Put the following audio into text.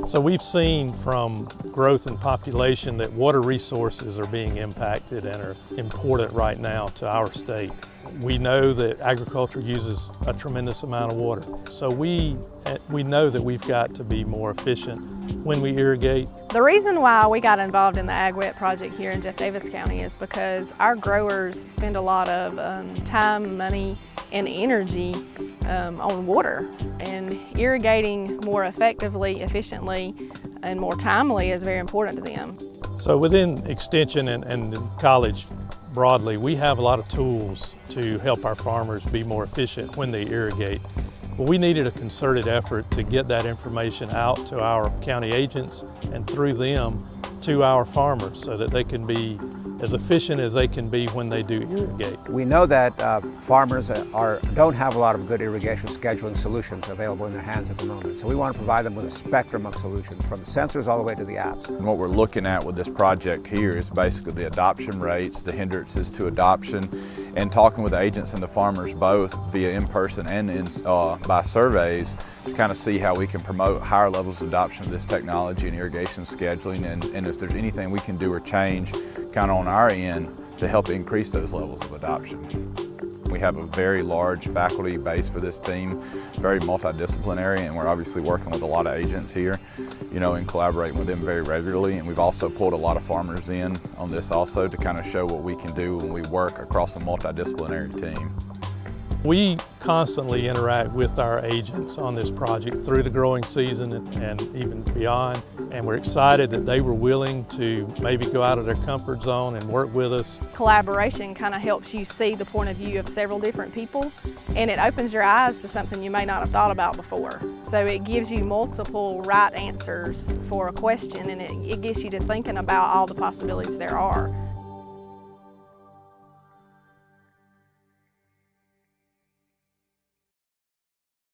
So we've seen from growth in population that water resources are being impacted and are important right now to our state. We know that agriculture uses a tremendous amount of water. So we know that we've got to be more efficient when we irrigate. The reason why we got involved in the AgWet project here in Jeff Davis County is because our growers spend a lot of time, money, and energy on water, and irrigating more effectively, efficiently, and more timely is very important to them. So within Extension and college broadly, we have a lot of tools to help our farmers be more efficient when they irrigate. Well, we needed a concerted effort to get that information out to our county agents and through them to our farmers so that they can be as efficient as they can be when they do irrigate. We know that farmers don't have a lot of good irrigation scheduling solutions available in their hands at the moment. So we want to provide them with a spectrum of solutions from the sensors all the way to the apps. And what we're looking at with this project here is basically the adoption rates, the hindrances to adoption, and talking with the agents and the farmers both via in-person and by surveys to kind of see how we can promote higher levels of adoption of this technology and irrigation scheduling, and if there's anything we can do or change kind of on our end to help increase those levels of adoption. We have a very large faculty base for this team, very multidisciplinary, and we're obviously working with a lot of agents here, and collaborating with them very regularly. And we've also pulled a lot of farmers in on this also to kind of show what we can do when we work across a multidisciplinary team. We constantly interact with our agents on this project through the growing season and even beyond, and we're excited that they were willing to maybe go out of their comfort zone and work with us. Collaboration kind of helps you see the point of view of several different people, and it opens your eyes to something you may not have thought about before. So it gives you multiple right answers for a question, and it gets you to thinking about all the possibilities there are.